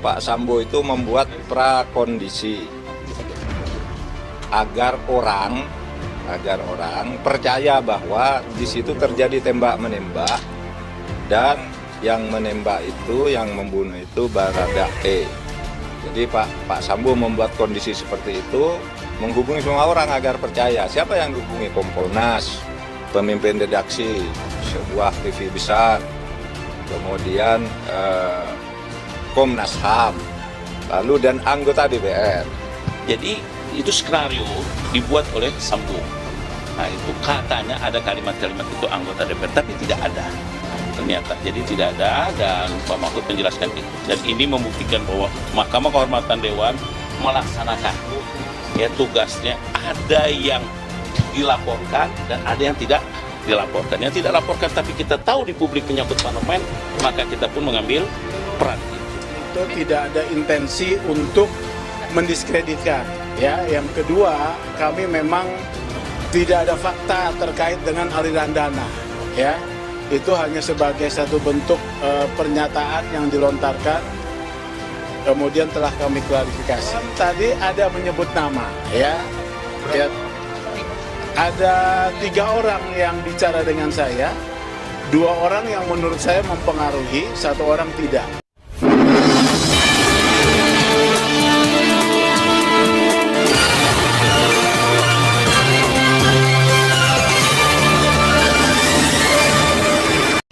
Pak Sambo itu membuat prakondisi agar orang percaya bahwa di situ terjadi tembak-menembak dan yang menembak itu, yang membunuh itu Baradae. Jadi Pak Sambo membuat kondisi seperti itu, menghubungi semua orang agar percaya. Siapa yang menghubungi? Kompolnas, pemimpin redaksi sebuah TV besar, kemudian Komnas HAM, lalu dan anggota DPR. Jadi itu skenario dibuat oleh Sambo. Nah itu katanya ada kalimat-kalimat itu anggota DPR, tapi tidak ada. Ternyata jadi tidak ada, dan Pak Mahfud menjelaskan itu. Dan ini membuktikan bahwa Mahkamah Kehormatan Dewan melaksanakan ya tugasnya. Ada yang dilaporkan dan ada yang tidak dilaporkan. Yang tidak laporkan tapi kita tahu di publik menyangkut parlemen, maka kita pun mengambil peran. Itu tidak ada intensi untuk mendiskreditkan. Ya, yang kedua, kami memang tidak ada fakta terkait dengan aliran dana. Ya, itu hanya sebagai satu bentuk pernyataan yang dilontarkan, kemudian telah kami klarifikasi. Tadi ada menyebut nama, ya. Ada 3 orang yang bicara dengan saya, 2 orang yang menurut saya mempengaruhi, 1 orang tidak.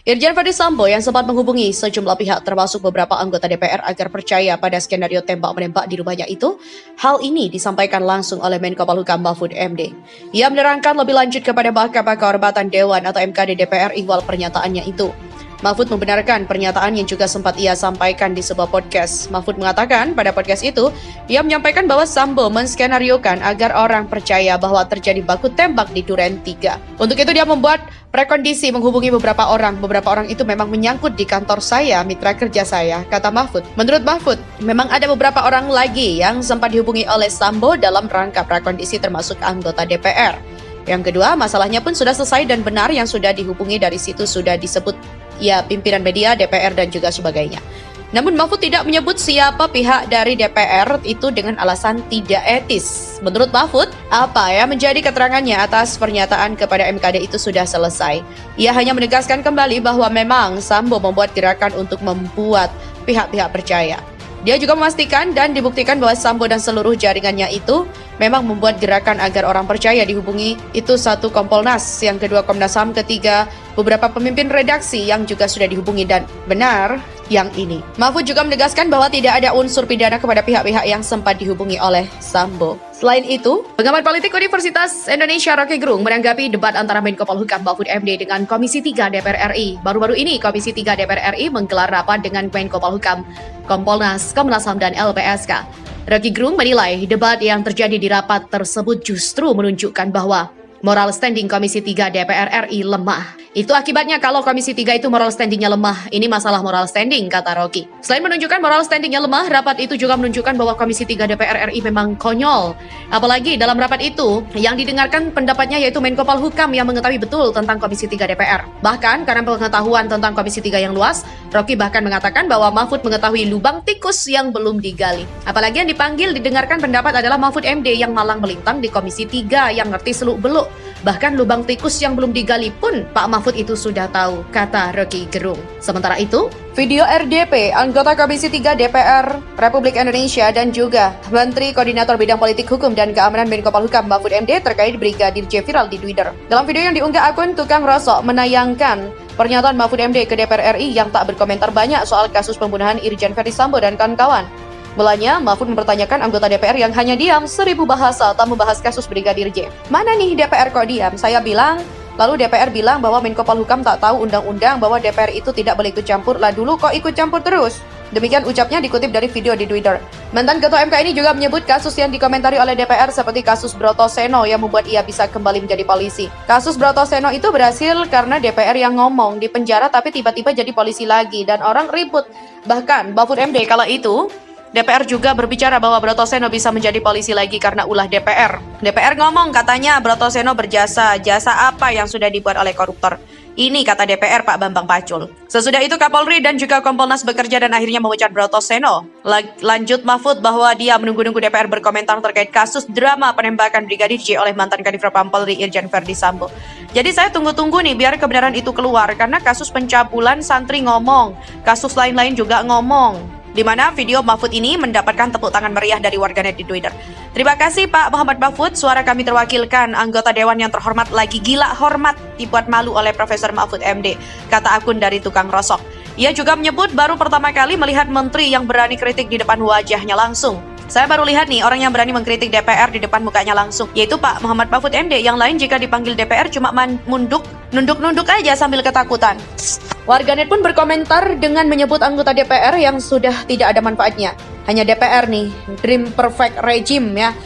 Irjen Verdi Sambo yang sempat menghubungi sejumlah pihak termasuk beberapa anggota DPR agar percaya pada skenario tembak-menembak di rumahnya itu, hal ini disampaikan langsung oleh Menko Polhukam Mahfud MD. Ia menerangkan lebih lanjut kepada Mahkamah Kehormatan Dewan atau MKD DPR ihwal pernyataannya itu. Mahfud membenarkan pernyataan yang juga sempat ia sampaikan di sebuah podcast. Mahfud mengatakan pada podcast itu, ia menyampaikan bahwa Sambo menskenariokan agar orang percaya bahwa terjadi baku tembak di Duren 3. Untuk itu dia membuat prekondisi menghubungi beberapa orang. Beberapa orang itu memang menyangkut di kantor saya, mitra kerja saya, kata Mahfud. Menurut Mahfud, memang ada beberapa orang lagi yang sempat dihubungi oleh Sambo dalam rangka prakondisi termasuk anggota DPR. Yang kedua, masalahnya pun sudah selesai dan benar yang sudah dihubungi dari situ sudah disebut ya pimpinan media, DPR dan juga sebagainya. Namun Mahfud tidak menyebut siapa pihak dari DPR itu dengan alasan tidak etis. Menurut Mahfud, apa yang menjadi keterangannya atas pernyataan kepada MKD itu sudah selesai. Ia hanya menegaskan kembali bahwa memang Sambo membuat gerakan untuk membuat pihak-pihak percaya. Dia juga memastikan dan dibuktikan bahwa Sambo dan seluruh jaringannya itu memang membuat gerakan agar orang percaya dihubungi. Itu 1 Kompolnas, yang kedua Komnas HAM, ketiga beberapa pemimpin redaksi yang juga sudah dihubungi dan benar yang ini. Mahfud juga menegaskan bahwa tidak ada unsur pidana kepada pihak-pihak yang sempat dihubungi oleh Sambo. Selain itu, pengamat politik Universitas Indonesia Rocky Gerung menanggapi debat antara Menko Polhukam Mahfud MD dengan Komisi 3 DPR RI. Baru-baru ini Komisi 3 DPR RI menggelar rapat dengan Menko Polhukam, Kompolnas, Komnas HAM dan LPSK. Rocky Gerung menilai debat yang terjadi di rapat tersebut justru menunjukkan bahwa moral standing Komisi 3 DPR RI lemah. Itu akibatnya kalau Komisi 3 itu moral standingnya lemah. Ini masalah moral standing, kata Rocky. Selain menunjukkan moral standingnya lemah, rapat itu juga menunjukkan bahwa Komisi 3 DPR RI memang konyol. Apalagi dalam rapat itu, yang didengarkan pendapatnya yaitu Menko Polhukam yang mengetahui betul tentang Komisi 3 DPR. Bahkan karena pengetahuan tentang Komisi 3 yang luas, Rocky bahkan mengatakan bahwa Mahfud mengetahui lubang tikus yang belum digali. Apalagi yang dipanggil didengarkan pendapat adalah Mahfud MD yang malang melintang di Komisi 3 yang ngerti seluk-beluk. Bahkan lubang tikus yang belum digali pun Pak Mahfud itu sudah tahu, kata Rocky Gerung. Sementara itu, video RDP anggota Komisi 3 DPR Republik Indonesia dan juga Menteri Koordinator Bidang Politik Hukum dan Keamanan Menko Polhukam Mahfud MD terkait Brigadir J viral di Twitter. Dalam video yang diunggah akun Tukang Rosok menayangkan pernyataan Mahfud MD ke DPR RI yang tak berkomentar banyak soal kasus pembunuhan Irjen Verdi Sambo dan kawan-kawan. Mulanya, Mahfud mempertanyakan anggota DPR yang hanya diam 1000 bahasa tak membahas kasus Brigadir J. Mana nih DPR kok diam? Saya bilang, lalu DPR bilang bahwa Menko Polhukam tak tahu undang-undang bahwa DPR itu tidak boleh ikut campur. Lah dulu kok ikut campur terus? Demikian ucapnya dikutip dari video di Twitter. Mantan Ketua MK ini juga menyebut kasus yang dikomentari oleh DPR seperti kasus Broto Seno yang membuat ia bisa kembali menjadi polisi. Kasus Broto Seno itu berhasil karena DPR yang ngomong di penjara tapi tiba-tiba jadi polisi lagi dan orang ribut. Bahkan Mahfud MD kala itu DPR juga berbicara bahwa Broto Seno bisa menjadi polisi lagi karena ulah DPR. DPR ngomong katanya Broto Seno berjasa. Jasa apa yang sudah dibuat oleh koruptor? Ini kata DPR Pak Bambang Pacul. Sesudah itu Kapolri dan juga Kompolnas bekerja dan akhirnya memecat Broto Seno. Lanjut Mahfud bahwa dia menunggu-nunggu DPR berkomentar terkait kasus drama penembakan Brigadir J oleh mantan Kadif Propam Polri Irjen Verdi Sambo. Jadi saya tunggu-tunggu nih biar kebenaran itu keluar karena kasus pencabulan santri ngomong, kasus lain-lain juga ngomong. Di mana video Mahfud ini mendapatkan tepuk tangan meriah dari warganet di Twitter. Terima kasih Pak Muhammad Mahfud, suara kami terwakilkan, anggota Dewan yang terhormat lagi gila hormat dibuat malu oleh Profesor Mahfud MD, kata akun dari tukang rosok. Ia juga menyebut baru pertama kali melihat menteri yang berani kritik di depan wajahnya langsung. Saya baru lihat nih orang yang berani mengkritik DPR di depan mukanya langsung, yaitu Pak Muhammad Mahfud MD. Yang lain jika dipanggil DPR cuma nunduk-nunduk aja sambil ketakutan. Warganet pun berkomentar dengan menyebut anggota DPR yang sudah tidak ada manfaatnya. Hanya DPR nih, dream perfect regime ya.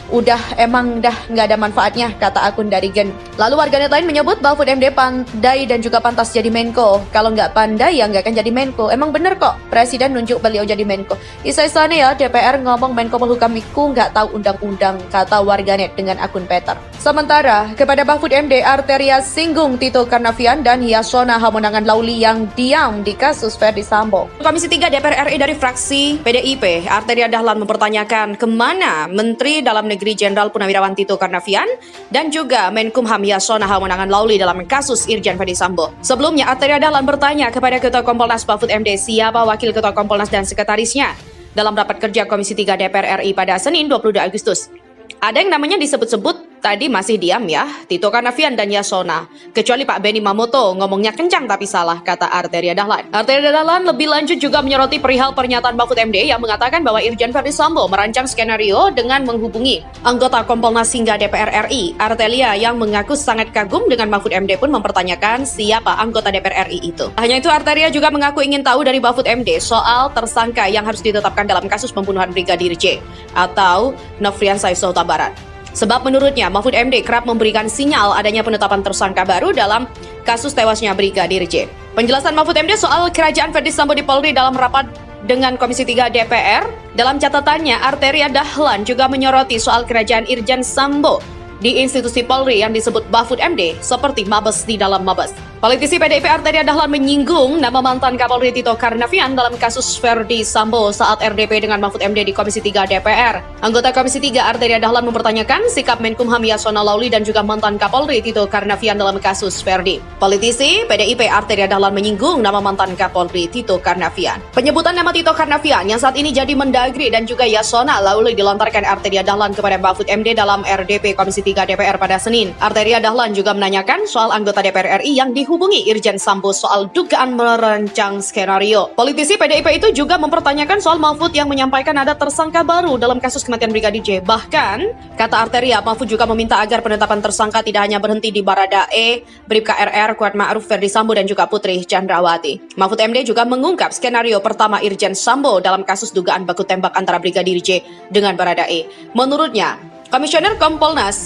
Emang nggak ada manfaatnya, kata akun dari Gen. Lalu warganet lain menyebut Mahfud MD pandai dan juga pantas jadi Menko. Kalau nggak pandai ya nggak akan jadi Menko. Emang bener kok, Presiden nunjuk beliau jadi Menko. Isa-isanya ya, DPR ngomong Menko Polhukam itu nggak tahu undang-undang, kata warganet dengan akun Peter. Sementara, kepada Mahfud MD, Arteria singgung Tito Karnavian dan Yasona Hamonangan Lauli yang diam di kasus Verdi Sambo. Komisi 3 DPR RI dari fraksi PDIP, Arteria Dahlan mempertanyakan kemana Menteri Dalam Negeri Jenderal Purnawirawan Tito Karnavian dan juga Menkumham Yasona Hamonangan Lauli dalam kasus Irjen Verdi Sambo. Sebelumnya, Arteria Dahlan bertanya kepada Ketua Kompolnas Mahfud MD siapa Wakil Ketua Kompolnas dan Sekretarisnya dalam rapat kerja Komisi 3 DPR RI pada Senin 22 Agustus. Ada yang namanya disebut-sebut, tadi masih diam ya, Tito Karnavian dan Yasona. Kecuali Pak Benny Mamoto, ngomongnya kencang tapi salah, kata Arteria Dahlan. Arteria Dahlan lebih lanjut juga menyoroti perihal pernyataan Mahfud MD yang mengatakan bahwa Irjen Verdi Sambo merancang skenario dengan menghubungi anggota Kompolnas hingga DPR RI. Arteria yang mengaku sangat kagum dengan Mahfud MD pun mempertanyakan siapa anggota DPR RI itu. Hanya itu, Arteria juga mengaku ingin tahu dari Mahfud MD soal tersangka yang harus ditetapkan dalam kasus pembunuhan Brigadir J atau Nofriansah Huta Barat. Sebab menurutnya Mahfud MD kerap memberikan sinyal adanya penetapan tersangka baru dalam kasus tewasnya Brigadir J. Penjelasan Mahfud MD soal kerajaan Verdi Sambo di Polri dalam rapat dengan Komisi 3 DPR, dalam catatannya Arteria Dahlan juga menyoroti soal kerajaan Irjen Sambo di institusi Polri yang disebut Mahfud MD seperti Mabes di dalam Mabes. Politisi PDIP Arteria Dahlan menyinggung nama mantan Kapolri Tito Karnavian dalam kasus Verdi Sambo saat RDP dengan Mahfud MD di Komisi 3 DPR. Anggota Komisi 3 Arteria Dahlan mempertanyakan sikap Menkumham Yasona Lauli dan juga mantan Kapolri Tito Karnavian dalam kasus Verdi. Politisi PDIP Arteria Dahlan menyinggung nama mantan Kapolri Tito Karnavian. Penyebutan nama Tito Karnavian yang saat ini jadi Mendagri dan juga Yasona Lauli dilontarkan Arteria Dahlan kepada Mahfud MD dalam RDP Komisi 3 DPR pada Senin. Arteria Dahlan juga menanyakan soal anggota DPR RI yang dihubungi Irjen Sambo soal dugaan merancang skenario. Politisi PDIP itu juga mempertanyakan soal Mahfud yang menyampaikan ada tersangka baru dalam kasus kematian Brigadir J. Bahkan, kata Arteria, Mahfud juga meminta agar penetapan tersangka tidak hanya berhenti di Baradae, Bribka RR, Kuat Ma'ruf, Verdi Sambo dan juga Putri Chandrawati. Mahfud MD juga mengungkap skenario pertama Irjen Sambo dalam kasus dugaan baku tembak antara Brigadir J dengan Baradae. Menurutnya, Komisioner Kompolnas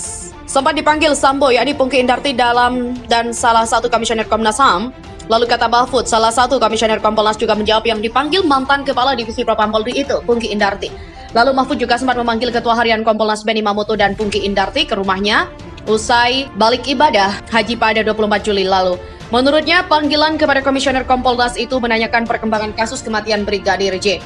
sempat dipanggil Sambo, yakni Pungki Indarti dan salah satu Komisioner Komnas HAM. Lalu kata Mahfud, salah satu Komisioner Kompolnas juga menjawab yang dipanggil mantan Kepala Divisi Propam Polri itu, Pungki Indarti. Lalu Mahfud juga sempat memanggil Ketua Harian Kompolnas Benny Mamoto dan Pungki Indarti ke rumahnya usai balik ibadah haji pada 24 Juli lalu. Menurutnya, panggilan kepada Komisioner Kompolnas itu menanyakan perkembangan kasus kematian Brigadir J.